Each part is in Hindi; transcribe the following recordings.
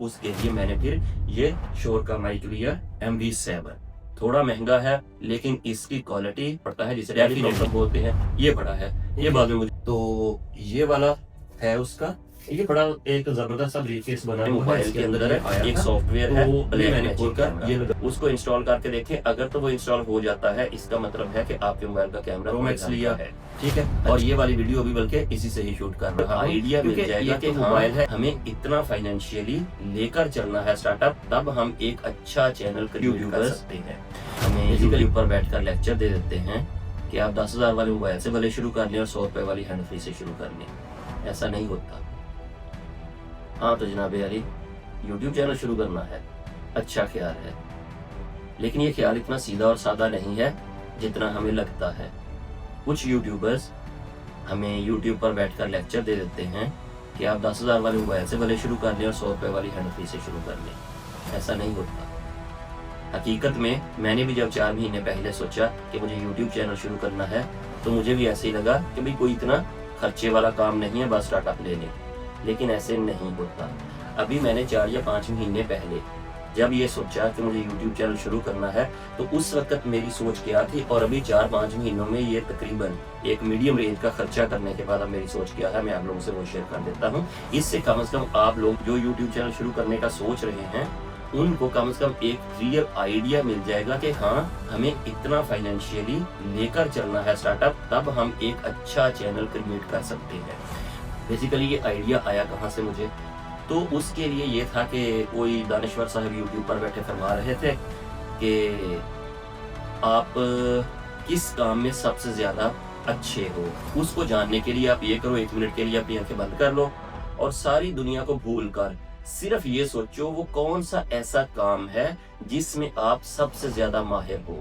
उसके लिए मैंने फिर ये शोर का माइक लिया MV7। थोड़ा महंगा है लेकिन इसकी क्वालिटी पड़ता है, जिसे डेफिनेटली बोलते हैं, ये बड़ा है। ये बाद में मुझे तो ये वाला है उसका, ये बड़ा एक जबरदस्त सा ब्रीफकेस बना है, मोबाइल के अंदर है, एक सॉफ्टवेयर है, मैंने खोलकर ये उसको इंस्टॉल करके देखें। अगर तो वो इंस्टॉल हो जाता है, इसका मतलब है कि आपके मोबाइल का कैमरा प्रो मैक्स लिया है, ठीक है। और ये वाली वीडियो भी बल्कि इसी से ही शूट कर रहा हूं। आइडिया मिल जाएगा कि मोबाइल है, हमें इतना फाइनेंशियली लेकर चलना है स्टार्टअप, तब हम एक अच्छा चैनल क्रिएट कर सकते हैं। हमें यूट्यूब पर बैठकर लेक्चर दे देते हैं कि आप 10,000 वाले मोबाइल से भले शुरू कर लें और 100 रुपए वाली हैंड फ्री से शुरू कर लें। ऐसा नहीं होता। हाँ तो जनाब यारी, यूट्यूब चैनल शुरू करना है, अच्छा ख्याल है, लेकिन ये ख्याल इतना सीधा और सादा नहीं है जितना हमें लगता है। कुछ यूट्यूबर्स हमें यूट्यूब पर बैठकर लेक्चर दे देते हैं कि आप 10,000 वाले मोबाइल से भले शुरू कर लें और 100 रुपए वाली हैंड फ्री से शुरू कर लें। ऐसा नहीं होता। हकीकत में मैंने भी जब 4 महीने पहले सोचा कि मुझे यूट्यूब चैनल शुरू करना है, तो मुझे भी ऐसे ही लगा कि भाई कोई इतना खर्चे वाला काम नहीं है, बस स्टार्टअप ले लें। लेकिन ऐसे नहीं होता। अभी मैंने 4 या 5 महीने पहले जब ये सोचा कि मुझे YouTube चैनल शुरू करना है, तो उस वक्त मेरी सोच क्या थी, और अभी 4-5 महीनों में ये तकरीबन एक मीडियम रेंज का खर्चा करने के बाद अब मेरी सोच क्या है, मैं आप लोगों से वो शेयर कर देता हूँ। इससे कम से कम आप लोग जो YouTube चैनल शुरू करने का सोच रहे हैं, उनको कम से कम एक क्लियर आइडिया मिल जाएगा कि हाँ, हमें इतना फाइनेंशियली लेकर चलना है स्टार्टअप, तब हम एक अच्छा चैनल क्रिएट कर सकते हैं। बेसिकली ये आइडिया आया कहाँ से मुझे, तो उसके लिए ये था कि कोई दानिश्वर साहब यूट्यूब पर बैठे फरमा रहे थे कि आप किस काम में सबसे ज्यादा अच्छे हो, उसको जानने के लिए आप ये करो, 1 मिनट के लिए अपनी आंखें बंद कर लो और सारी दुनिया को भूल कर सिर्फ ये सोचो वो कौन सा ऐसा काम है जिसमें आप सबसे ज्यादा माहिर हो,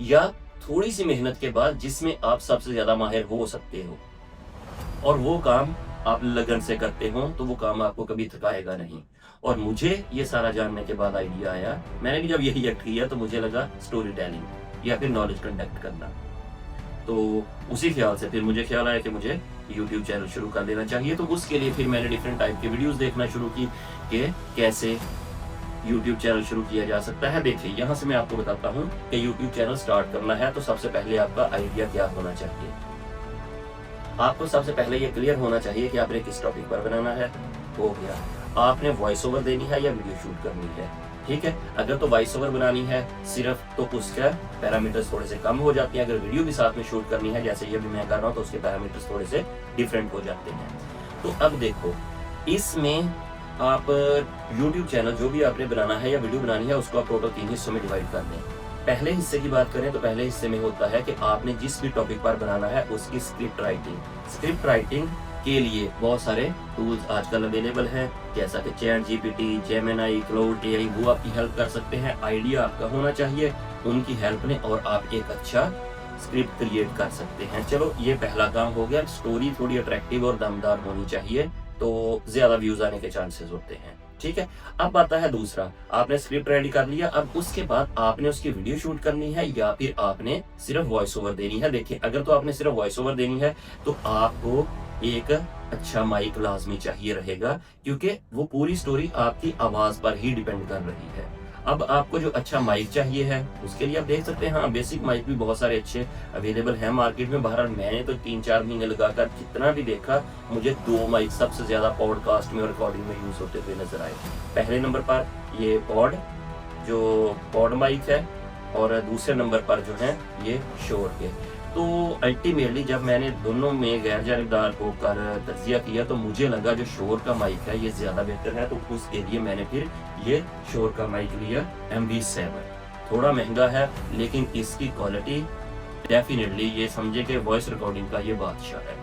या थोड़ी सी मेहनत के बाद जिसमें आप सबसे ज्यादा माहिर हो सकते हो, और वो काम आप लगन से करते हो तो वो काम आपको कभी थकाएगा नहीं। और मुझे ये सारा जानने के बाद आइडिया आया, मैंने भी जब यही एक्ट किया तो मुझे लगा स्टोरी टेलिंग या फिर नॉलेज कंडक्ट करना। तो उसी ख्याल से फिर मुझे ख्याल आया कि मुझे YouTube चैनल शुरू कर देना चाहिए। तो उसके लिए फिर मैंने डिफरेंट टाइप की वीडियोस देखना शुरू की कि कैसे YouTube चैनल शुरू किया जा सकता है। देखिए यहाँ से मैं आपको बताता हूँ कि YouTube चैनल स्टार्ट करना है तो सबसे पहले आपका आइडिया क्या होना चाहिए। आपको सबसे पहले ये क्लियर होना चाहिए कि आपने किस टॉपिक पर बनाना है। हो गया, आपने वॉइस ओवर देनी है या वीडियो शूट करनी है, ठीक है। अगर तो वॉइस ओवर बनानी है सिर्फ, तो उसका पैरामीटर्स थोड़े से कम हो जाते हैं। अगर वीडियो भी साथ में शूट करनी है, जैसे ये भी मैं कर रहा हूँ, तो उसके पैरामीटर्स थोड़े से डिफरेंट हो जाते हैं। तो अब देखो, इसमें आप YouTube चैनल जो भी आपने बनाना है या वीडियो बनानी है, उसको आप टोटल 3 हिस्सों में डिवाइड कर दें। पहले हिस्से की बात करें तो पहले हिस्से में होता है कि आपने जिस भी टॉपिक पर बनाना है उसकी स्क्रिप्ट राइटिंग के लिए बहुत सारे टूल्स आजकल अवेलेबल हैं, जैसा कि ChatGPT, Gemini, Claude AI, वो आपकी हेल्प कर सकते हैं। आइडिया आपका होना चाहिए उनकी हेल्प में, और आप एक अच्छा स्क्रिप्ट क्रिएट कर सकते हैं। चलो ये पहला काम हो गया। स्टोरी थोड़ी अट्रैक्टिव और दमदार होनी चाहिए, तो ज्यादा व्यूज आने के चांसेस होते हैं, ठीक है। अब आता है दूसरा, आपने स्क्रिप्ट रेडी कर लिया, अब उसके बाद आपने उसकी वीडियो शूट करनी है या फिर आपने सिर्फ वॉइस ओवर देनी है। देखिए, अगर तो आपने सिर्फ वॉइस ओवर देनी है तो आपको एक अच्छा माइक लाजमी चाहिए रहेगा, क्योंकि वो पूरी स्टोरी आपकी आवाज पर ही डिपेंड कर रही है। अब आपको जो अच्छा माइक चाहिए है, उसके लिए आप देख सकते हैं, हाँ, बेसिक माइक भी बहुत सारे अच्छे अवेलेबल हैं मार्केट में। बहरहाल मैंने तो 3-4 महीने लगाकर जितना भी देखा, मुझे 2 माइक सबसे ज्यादा पॉडकास्ट में और रिकॉर्डिंग में यूज होते हुए नजर आए। पहले नंबर पर ये पॉड माइक है, और दूसरे नंबर पर जो है ये शोर के। तो अल्टीमेटली जब मैंने दोनों में गैर जानिबदार होकर तज्जिया किया, तो मुझे लगा जो शोर का माइक है ये ज्यादा बेहतर है। तो उसके लिए मैंने फिर ये शोर का माइक लिया MV7। थोड़ा महंगा है लेकिन इसकी क्वालिटी डेफिनेटली ये समझे कि वॉइस रिकॉर्डिंग का ये बादशाह है।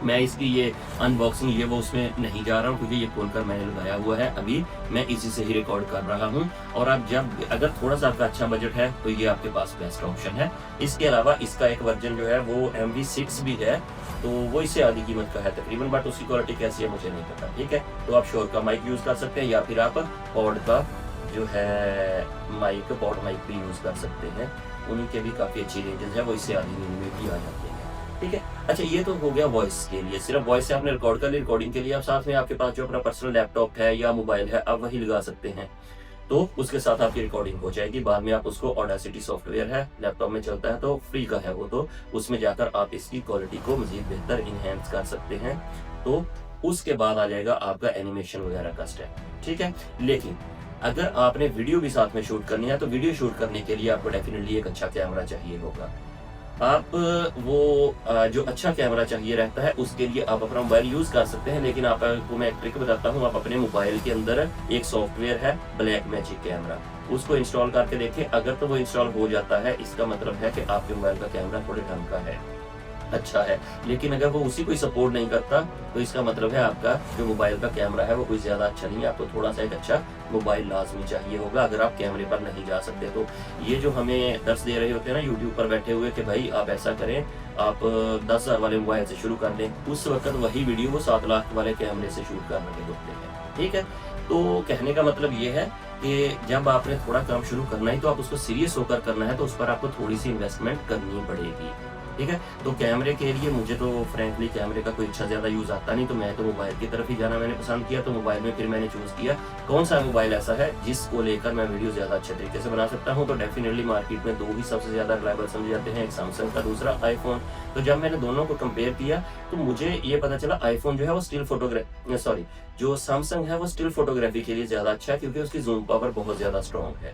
मैं इसकी ये अनबॉक्सिंग ये वो उसमें नहीं जा रहा हूँ, क्योंकि ये खोलकर मैंने लगाया हुआ है, अभी मैं इसी से ही रिकॉर्ड कर रहा हूँ। और आप अगर थोड़ा सा आपका अच्छा बजट है तो ये आपके पास बेस्ट ऑप्शन है। इसके अलावा इसका एक वर्जन जो है वो MV6 भी है, तो वो इससे आधी कीमत का है तकरीबन, बट उसकी क्वालिटी कैसी है मुझे नहीं पता, ठीक है। तो आप शोर का माइक यूज कर सकते हैं या फिर आप पॉड का जो है पॉड माइक भी यूज कर सकते हैं। उन्हीं के भी काफी अच्छी रेंजेस है, वो इससे आधी में भी आ जाते हैं, ठीक है। अच्छा, ये तो हो गया वॉइस के लिए, सिर्फ वॉइस से आपने रिकॉर्ड कर ली। रिकॉर्डिंग के लिए आप साथ में आपके पास जो अपना पर्सनल लैपटॉप है या मोबाइल है, आप वही लगा सकते हैं, तो उसके साथ आपकी रिकॉर्डिंग हो जाएगी। बाद में आप उसको ऑडेसिटी सॉफ्टवेयर है, लैपटॉप में चलता है, तो फ्री का है वो, तो उसमें जाकर आप इसकी क्वालिटी को मजीद बेहतर इनहेंस कर सकते हैं। तो उसके बाद आ जाएगा आपका एनिमेशन वगैरह का स्टेप, ठीक है। लेकिन अगर आपने वीडियो भी साथ में शूट करनी है, तो वीडियो शूट करने के लिए आपको डेफिनेटली एक अच्छा कैमरा चाहिए होगा। आप जो अच्छा कैमरा चाहिए रहता है, उसके लिए आप अपना मोबाइल यूज़ कर सकते हैं, लेकिन आपको मैं एक ट्रिक बताता हूँ। आप अपने मोबाइल के अंदर एक सॉफ्टवेयर है ब्लैक मैजिक कैमरा, उसको इंस्टॉल करके देखें। अगर तो वो इंस्टॉल हो जाता है, इसका मतलब है कि आपके मोबाइल का कैमरा थोड़े ढंग का है, अच्छा है। लेकिन अगर वो उसी को सपोर्ट नहीं करता, तो इसका मतलब है आपका जो मोबाइल का कैमरा है वो कोई ज़्यादा अच्छा नहीं है। आपको थोड़ा सा एक अच्छा मोबाइल लाजमी चाहिए होगा, अगर आप कैमरे पर नहीं जा सकते। तो ये जो हमें दर्स दे रहे होते हैं ना यूट्यूब पर बैठे हुए कि भाई आप ऐसा करें, आप 10,000 वाले मोबाइल से शुरू कर लें, उस वक्त वही वीडियो वो 7 लाख वाले कैमरे से शूट कर रहे होते हैं, ठीक है। तो कहने का मतलब ये है कि जब आपने थोड़ा काम शुरू करना है, तो आप उसको सीरियस होकर करना है, तो उस पर आपको थोड़ी सी इन्वेस्टमेंट करनी पड़ेगी, ठीक है। तो कैमरे के लिए मुझे तो फ्रैंकली कैमरे का कोई अच्छा ज़्यादा यूज़ आता नहीं, तो मैं तो मोबाइल की तरफ ही जाना मैंने पसंद किया। तो मोबाइल में फिर मैंने चूज़ किया कौन सा मोबाइल ऐसा है जिसको लेकर मैं वीडियो ज़्यादा अच्छे तरीके से बना सकता हूँ। तो डेफिनेटली मार्केट में 2 ही सबसे ज़्यादा रिलायबल समझे जाते हैं, एक सैमसंग का, दूसरा आईफोन। तो जब मैंने दोनों को कंपेयर किया, तो मुझे ये पता चला आईफोन जो है वो जो सैमसंग है वो स्टिल फोटोग्राफी के लिए ज़्यादा अच्छा है, क्योंकि उसकी जूम पावर बहुत ज़्यादा स्ट्रॉन्ग है।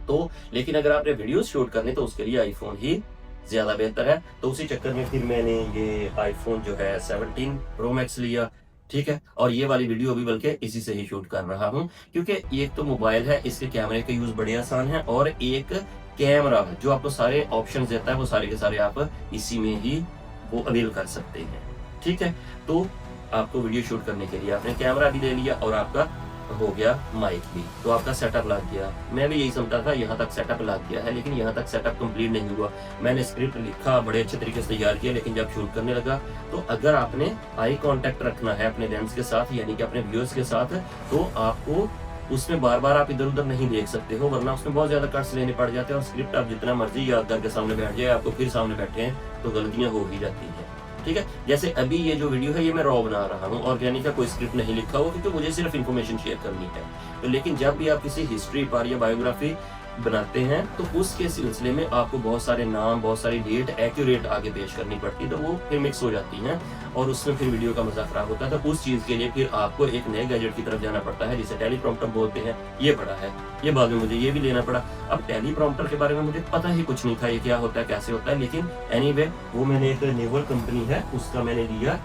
तो लेकिन अगर आपने वीडियोस शूट करनी, तो उसके लिए आईफोन ही ज़्यादा बेहतर है। तो उसी चक्कर में फिर मैंने ये आईफोन जो है 17 प्रो मैक्स लिया, ठीक है। और ये वाली वीडियो अभी बल्कि इसी से ही शूट कर रहा हूँ, क्योंकि एक तो मोबाइल है, इसके कैमरे का यूज़ बड़े आसान है, और एक कैमरा जो आपको सारे ऑप्शंस देता है, वो सारे के सारे आप इसी में ही वो अवेल कर सकते हैं, ठीक है। तो आपको वीडियो शूट करने के लिए आपने कैमरा भी ले लिया, और आपका हो गया माइक भी, तो आपका सेटअप लग गया। मैं भी यही समझता था यहाँ तक सेटअप लग गया है, लेकिन यहाँ तक सेटअप कंप्लीट नहीं हुआ। मैंने स्क्रिप्ट लिखा, बड़े अच्छे तरीके से तैयार किया, लेकिन जब शूट करने लगा, तो अगर आपने आई कांटेक्ट रखना है अपने लेंस के साथ, यानी कि अपने व्यूअर्स के साथ, तो आपको उसमें बार बार आप इधर उधर नहीं देख सकते हो, वरना उसमें बहुत ज्यादा कट्स लेने पड़ जाते हैं। और स्क्रिप्ट आप जितना मर्जी याद करके सामने बैठ जाए, आपको फिर सामने बैठे हैं तो गलतियां हो ही जाती हैं, ठीक है। जैसे अभी ये जो वीडियो है, ये मैं रॉ बना रहा हूँ, ऑर्गेनिक का कोई स्क्रिप्ट नहीं लिखा हुआ, क्योंकि मुझे सिर्फ इन्फॉर्मेशन शेयर करनी है। तो लेकिन जब भी आप किसी हिस्ट्री पर या बायोग्राफी बनाते हैं, तो उसके सिलसिले में आपको बहुत सारे नाम, बहुत सारी डेट एक्यूरेट आगे पेश करनी पड़ती है, तो वो फिर मिक्स हो जाती हैं, और उसमें फिर वीडियो का मजा खराब होता है। तो उस चीज़ के लिए फिर आपको एक नए गैजेट की तरफ जाना पड़ता है, जिसे टेलीप्रॉम्प्टर बोलते हैं। ये पड़ा है, ये बाद में मुझे ये भी लेना पड़ा। अब टेलीप्रॉम्प्टर के बारे में मुझे पता ही कुछ नहीं था, ये क्या होता है, कैसे होता है, लेकिन एनीवे वो मैंने एक नेवल कंपनी है उसका मैंने लिया,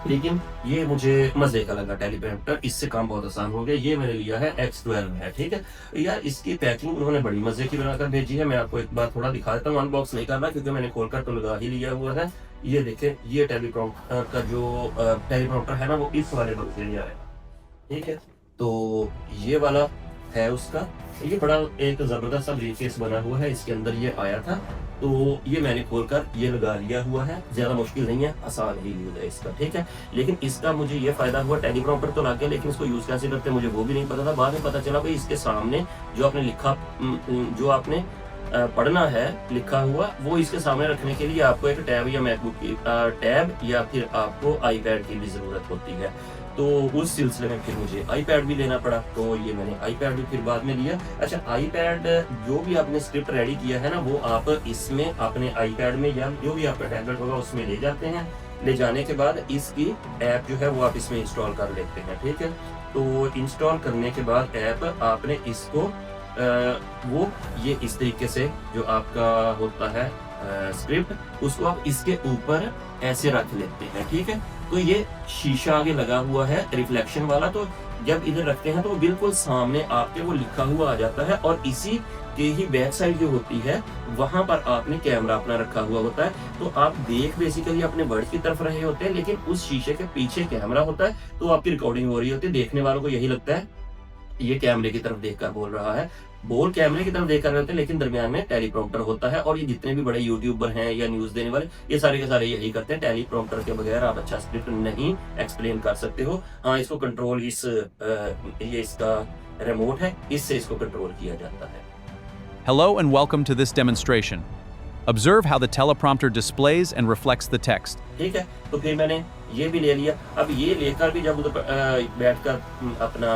लेकिन ये मुझे मजे का लगा टेलीप्रॉम्प्टर, इससे काम बहुत आसान हो गया। ये मैंने लिया है X12 है, ठीक है यार। इसकी पैकिंग उन्होंने बड़ी मजे की बनाकर भेजी है। मैं आपको एक बार थोड़ा दिखा देता हूँ, अनबॉक्स नहीं करना क्योंकि मैंने खोलकर तो लगा ही लिया हुआ है। ये देखें, ये टेलीप्रॉम्प्टर का जो टेलीप्रॉम्प्टर है ना, वो इस वाले बक्स से लिया है, ठीक है। तो ये वाला है उसका, ये बड़ा एक जबरदस्त सा ब्रीफकेस बना हुआ है, इसके अंदर ये आया था, तो ये मैंने खोलकर ये लगा लिया हुआ है। ज्यादा मुश्किल नहीं है, आसान ही यूज है इसका, ठीक है। लेकिन इसका मुझे ये फायदा हुआ, टेलीप्रॉम्प्टर तो लग गया, लेकिन इसको यूज कैसे करते मुझे वो भी नहीं पता था। बाद में पता चला भाई इसके सामने जो आपने लिखा, जो आपने पढ़ना है लिखा हुआ, वो इसके सामने रखने के लिए आपको एक टैब या मैकबुक की टैब या फिर आपको आईपैड की भी जरूरत होती है। तो उस सिलसिले में फिर मुझे आईपैड भी लेना पड़ा, तो ये मैंने आईपैड भी फिर बाद में लिया। अच्छा, आईपैड जो भी आपने स्क्रिप्ट रेडी किया है ना, वो आप इसमें अपने आईपैड में या जो भी आपका टैबलेट होगा उसमें ले जाते हैं। ले जाने के बाद इसकी ऐप जो है वो आप इसमें इंस्टॉल कर लेते हैं, ठीक है। तो इंस्टॉल करने के बाद ऐप आपने इसको वो ये इस तरीके से जो आपका होता है स्क्रिप्ट, उसको आप इसके ऊपर ऐसे रख लेते हैं, ठीक है। तो ये शीशा आगे लगा हुआ है रिफ्लेक्शन वाला, तो जब इधर रखते हैं तो बिल्कुल सामने आपके वो लिखा हुआ आ जाता है, और इसी के ही बैक साइड जो होती है वहां पर आपने कैमरा अपना रखा हुआ होता है। तो आप देख बेसिकली अपने वर्ड की तरफ रहे होते हैं, लेकिन उस शीशे के पीछे कैमरा होता है, तो आपकी रिकॉर्डिंग हो रही होती है। देखने वालों को यही लगता है ये कैमरे की तरफ देखकर बोल रहा है, बोल कैमरे की तरफ देखकर रहे होते हैं, लेकिन दरमियान में टेलीप्रॉम्प्टर होता है। और ये जितने भी बड़े यूट्यूबर हैं या न्यूज देने वाले, ये सारे के सारे यही करते हैं। टेलीप्रॉम्प्टर के बगैर आप अच्छा स्क्रिप्ट नहीं एक्सप्लेन कर सकते हो। हाँ, इसको कंट्रोल ये इसका रिमोट है, इससे इसको कंट्रोल किया जाता है। Hello and welcome to this demonstration. Observe how the teleprompter displays and reflects the text. ठीक है। तो फिर मैंने ये भी ले लिया। अब ये लेकर भी जब उधर बैठकर अपना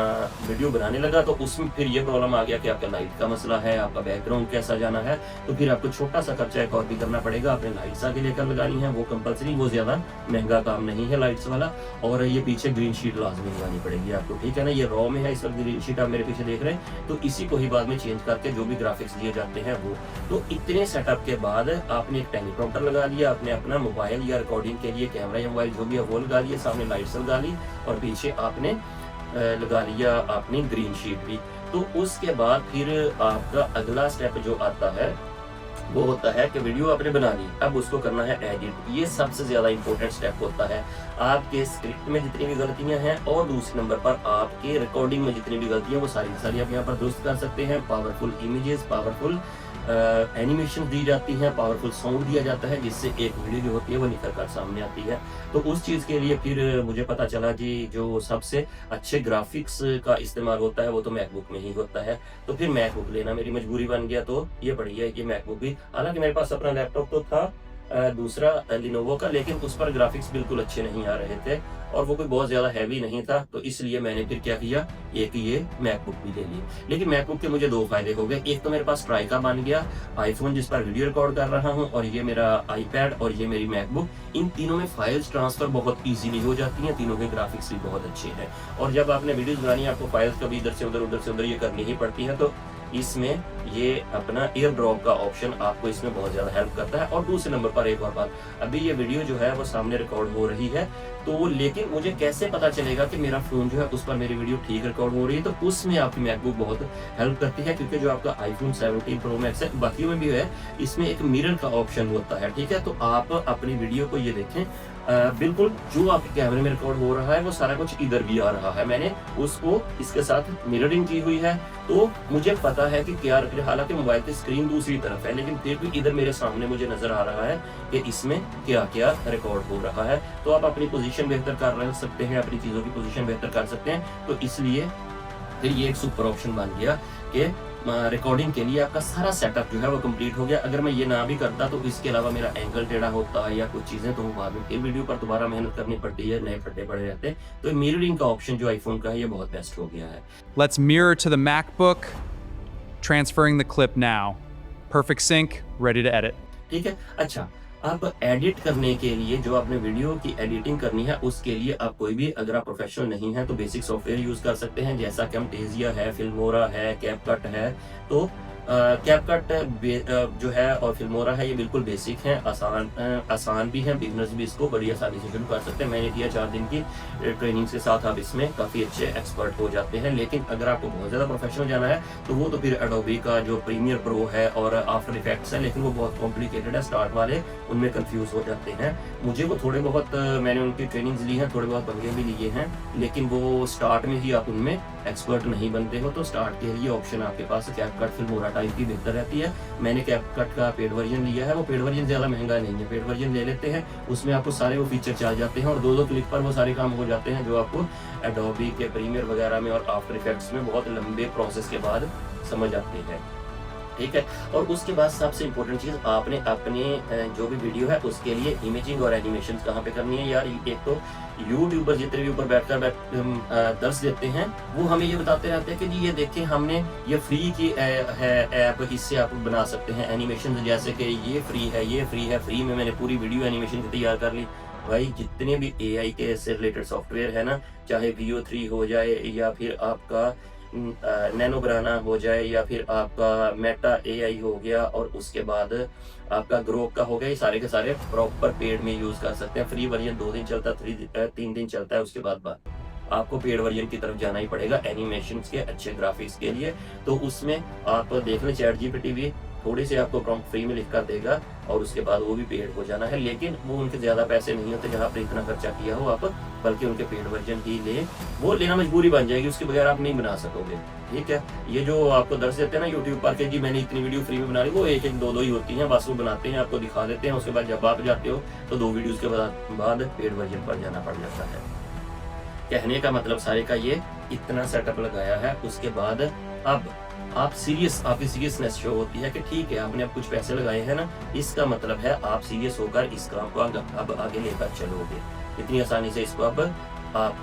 वीडियो बनाने लगा तो उसमें फिर ये प्रॉब्लम आ गया कि आपका लाइट का मसला है, आपका बैकग्राउंड कैसा जाना है, तो फिर आपको छोटा सा खर्चा एक और भी करना पड़ेगा। आपने लाइट्स आगे लेकर लगानी है, वो कंपलसरी, वो ज़्यादा महंगा काम नहीं है लाइट्स वाला। और ये पीछे ग्रीन शीट लाजमी लगानी पड़ेगी आपको, ठीक है ना। ये रॉ में है इस वक्त ग्रीन शीट, आप मेरे पीछे देख रहे हैं, तो इसी को ही बाद में चेंज करके जो भी ग्राफिक्स दिए जाते हैं वो। तो इतने सेटअप के बाद आपने एक टेलीप्रॉम्प्टर लगा लिया, आपने अपना मोबाइल या रिकॉर्डिंग के लिए कैमरा या मोबाइल जो भी है वो लगा लिया, सामने लाइट्स लगा ली और पीछे आपने लगा लिया आपने ग्रीन शीट भी। तो उसके बाद फिर आपका अगला स्टेप जो आता है वो होता है कि वीडियो आपने बना ली, अब उसको करना है एडिट। ये सबसे ज़्यादा इंपॉर्टेंट स्टेप होता है। आपके स्क्रिप्ट में जितनी भी गलतियां हैं और दूसरे नंबर पर आपके रिकॉर्डिंग में जितनी भी गलतियां, वो सारी सारी आप यहाँ पर दुरुस्त कर सकते हैं। पावरफुल इमेजेस, पावरफुल एनिमेशन दी जाती हैं, पावरफुल साउंड दिया जाता है, जिससे एक वीडियो जो होती है वो निकल कर सामने आती है। तो उस चीज़ के लिए फिर मुझे पता चला कि जो सबसे अच्छे ग्राफिक्स का इस्तेमाल होता है वो तो मैकबुक में ही होता है। तो फिर मैकबुक लेना मेरी मजबूरी बन गया। तो ये बढ़िया है, ये मैकबुक भी, हालांकि मेरे पास अपना लैपटॉप तो था दूसरा लिनोवो का, लेकिन उस पर ग्राफिक्स बिल्कुल अच्छे नहीं आ रहे थे और वो कोई बहुत ज़्यादा हैवी नहीं था। तो इसलिए मैंने फिर क्या किया, एक ये मैकबुक भी ले ली। लेकिन मैकबुक के मुझे दो फायदे हो गए। एक तो मेरे पास ट्राई का बन गया, आईफोन जिस पर वीडियो रिकॉर्ड कर रहा हूँ, और ये मेरा आईपैड और ये मेरी मैकबुक, इन तीनों में फाइल्स ट्रांसफर बहुत ईजीली हो जाती हैं। तीनों के ग्राफिक्स भी बहुत अच्छे हैं। और जब आपने वीडियोज बनानी है, आपको फाइल्स कभी इधर से उधर ये करनी ही पड़ती है। तो इसमें ये अपना एयर ड्रॉप का ऑप्शन आपको इसमें बहुत ज़्यादा हेल्प करता है। और दूसरे नंबर पर एक और बात, अभी ये वीडियो जो है वो सामने रिकॉर्ड हो रही है, तो लेकिन मुझे कैसे पता चलेगा कि मेरा फ़ोन जो है उस पर मेरी वीडियो ठीक रिकॉर्ड हो रही है। तो उसमें आपकी मैकबुक बहुत हेल्प करती है, क्योंकि जो आपका आईफोन 17 प्रो मैक्स है, बाकी में भी है, इसमें एक मिरर का ऑप्शन होता है, ठीक है। तो आप अपनी वीडियो को ये देखें, बिल्कुल जो आपके कैमरे में रिकॉर्ड हो रहा है वो सारा कुछ इधर भी आ रहा है। मैंने उसको इसके साथ मिररिंग की हुई है, तो मुझे पता है कि क्या, हालांकि मोबाइल की स्क्रीन दूसरी तरफ है, लेकिन फिर भी इधर मेरे सामने मुझे नजर आ रहा है कि इसमें क्या क्या रिकॉर्ड हो रहा है। तो आप अपनी पोजीशन बेहतर कर सकते हैं, अपनी चीज़ों की पोजीशन बेहतर कर सकते हैं। तो इसलिए फिर ये एक सुपर ऑप्शन बन गया कि रिकॉर्डिंग के लिए आपका सारा सेटअप जो है वो कंप्लीट हो गया। अगर मैं ये ना भी करता तो इसके अलावा मेरा एंगल टेढ़ा होता या कुछ चीज़ें, तो बाद में फिर वीडियो पर दोबारा मेहनत करनी पड़ती है, नए फटे पड़े रहते हैं। तो मिररिंग का ऑप्शन जो आईफोन का है ये बहुत बेस्ट हो गया है। Let's mirror to the MacBook. Transferring the clip now. Perfect sync, ready to edit. ठीक है। अच्छा, आप एडिट करने के लिए, जो आपने वीडियो की एडिटिंग करनी है, उसके लिए आप कोई भी, अगर आप प्रोफेशनल नहीं है तो बेसिक सॉफ्टवेयर यूज़ कर सकते हैं, जैसा कि Camtasia है, फिल्मोरा है, कैपकट है। तो कैपकट जो है और फिल्मोरा है, ये बिल्कुल बेसिक हैं, आसान भी हैं, बिगनर्स भी इसको बड़ी आसानी से शुरू कर सकते हैं। मैंने किया 4 दिन की ट्रेनिंग के साथ आप इसमें काफ़ी अच्छे एक्सपर्ट हो जाते हैं। लेकिन अगर आपको बहुत ज़्यादा प्रोफेशनल जाना है तो वो तो फिर एडोबी का जो प्रीमियर प्रो है और आफ्टर इफेक्ट्स है, लेकिन वो बहुत कॉम्प्लिकेटेड है, स्टार्ट वाले उनमें कंफ्यूज हो जाते हैं। मुझे वो थोड़े बहुत, मैंने उनकी ट्रेनिंग्स ली हैं, थोड़े बहुत पंगे भी लिए हैं, लेकिन वो स्टार्ट में ही आप उनमें एक्सपर्ट नहीं बनते हो। तो स्टार्ट के लिए ऑप्शन आपके पास कैपकट, फिल्मोरा टाइप की बेहतर रहती है। मैंने कैपकट का पेड वर्जन लिया है, वो पेड वर्जन ज़्यादा महंगा नहीं है, पेड वर्जन ले लेते हैं, उसमें आपको सारे वो फीचर आ जाते हैं और 2-2 क्लिक पर वो सारे काम हो जाते हैं, जो आपको एडोबी के प्रीमियर वगैरह में और आफ्टर इफेक्ट्स में बहुत लंबे प्रोसेस के बाद समझ आते हैं, ठीक है। और उसके बाद सबसे इम्पोर्टेंट चीज़, आपने अपने जो भी वीडियो है उसके लिए इमेजिंग और एनिमेशन कहाँ पे करनी है यार। एक तो यूट्यूबर जितने भी ऊपर बैठकर दर्श देते हैं, वो हमें ये बताते रहते हैं कि जी ये देखें, हमने ये फ्री की है ऐप, इससे आप बना सकते हैं एनिमेशन, जैसे कि ये फ्री है, ये फ्री है, फ्री में मैंने पूरी वीडियो एनिमेशन तैयार कर ली। भाई जितने भी AI के से रिलेटेड सॉफ्टवेयर है ना, चाहे VO3 हो जाए या फिर आपका नैनो बनाना हो जाए या फिर आपका मेटा AI हो गया और उसके बाद आपका ग्रोक का हो गया, ये सारे के सारे प्रॉपर पेड में यूज़ कर सकते हैं। फ्री वर्जन 2 दिन चलता है, 3 दिन चलता है, उसके बाद आपको पेड वर्जन की तरफ जाना ही पड़ेगा एनिमेशंस के अच्छे ग्राफिक्स के लिए। तो उसमें आप देख लें, ChatGPT भी थोड़ी सी आपको प्रॉम्प्ट फ्री में लिख कर देगा और उसके बाद वो भी पेड हो जाना है, लेकिन वो उनके ज़्यादा पैसे नहीं होते जहाँ आपने इतना खर्चा किया हो आप, बल्कि उनके पेड वर्जन ही ले, वो लेना मजबूरी बन जाएगी, उसके बगैर आप नहीं बना सकोगे, ठीक है। ये जो आपको दर्श देते हैं ना यूट्यूब पर के जी मैंने इतनी वीडियो फ्री में बना ली, वो 1-1, 2-2 ही होती हैं, बस वो बनाते हैं, आपको दिखा देते हैं, उसके बाद जब आप जाते हो तो 2 वीडियोज़ के बाद पेड वर्जन पर जाना पड़ जाता है। कहने का मतलब सारे का ये इतना सेटअप लगाया है। उसके बाद अब आप सीरियस, आपकी सीरियसनेस शो होती है कि ठीक है आपने अब कुछ पैसे लगाए हैं ना, इसका मतलब है आप सीरियस होकर इस काम को अब आगे लेकर चलोगे, इतनी आसानी से इसको अब आप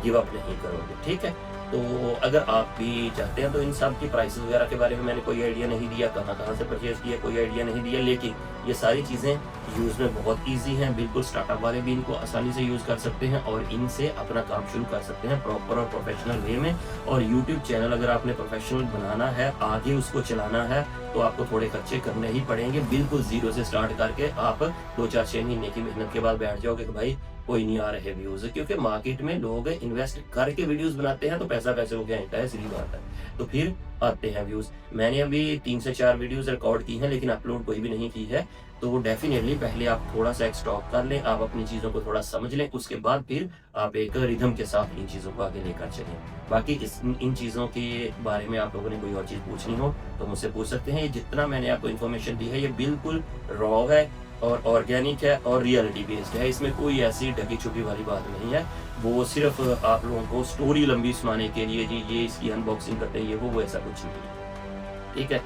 गिव अप नहीं करोगे, ठीक है। तो अगर आप भी चाहते हैं तो इन सब की प्राइसेस वगैरह के बारे में मैंने कोई आइडिया नहीं दिया, कहाँ से परचेज किया कोई आइडिया नहीं दिया, लेकिन ये सारी चीज़ें यूज़ में बहुत इजी हैं, बिल्कुल स्टार्टअप वाले भी इनको आसानी से यूज़ कर सकते हैं और इनसे अपना काम शुरू कर सकते हैं प्रॉपर और प्रोफेशनल वे में। और यूट्यूब चैनल अगर आपने प्रोफेशनल बनाना है, आगे उसको चलाना है, तो आपको थोड़े खर्चे करने ही पड़ेंगे। बिल्कुल ज़ीरो से स्टार्ट करके आप 2-4-6 महीने की मेहनत के बाद बैठ जाओगे कि भाई कोई नहीं आ रहे व्यूज़, क्योंकि मार्केट में लोग इन्वेस्ट करके वीडियोस बनाते हैं तो पैसा पैसे हो गया है, सीधी बात है, तो फिर आते हैं व्यूज़। मैंने अभी 3 से 4 वीडियोस रिकॉर्ड की हैं लेकिन अपलोड कोई भी नहीं की है, तो डेफिनेटली पहले आप थोड़ा सा एक स्टॉक कर लें, आप अपनी चीज़ों को थोड़ा समझ लें, उसके बाद फिर आप एक रिदम के साथ इन चीज़ों को आगे लेकर चलें। बाकी इन चीज़ों के बारे में आप लोगों ने कोई और चीज़ पूछनी हो तो मुझसे पूछ सकते हैं। ये जितना मैंने आपको इन्फॉर्मेशन दी है ये बिल्कुल रॉ है और ऑर्गेनिक है और रियलिटी बेस्ड है, इसमें कोई ऐसी ढकी छुपी वाली बात नहीं है। वो सिर्फ आप लोगों को स्टोरी लंबी सुनाने के लिए जी ये इसकी अनबॉक्सिंग करते हैं, ये वो ऐसा कुछ नहीं है, ठीक है।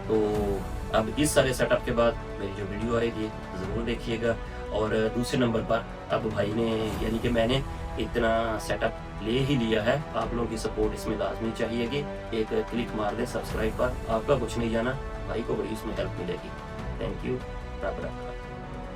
तो अब इस सारे सेटअप के बाद मेरी जो वीडियो आएगी ज़रूर देखिएगा। और दूसरे नंबर पर अब भाई ने, यानी कि मैंने इतना सेटअप ले ही लिया है, आप लोगों की सपोर्ट इसमें लाजमी चाहिए कि एक क्लिक मार दें सब्सक्राइब पर, आपका कुछ नहीं जाना, भाई को बड़ी इसमें हेल्प मिलेगी। थैंक यू, रब रखा।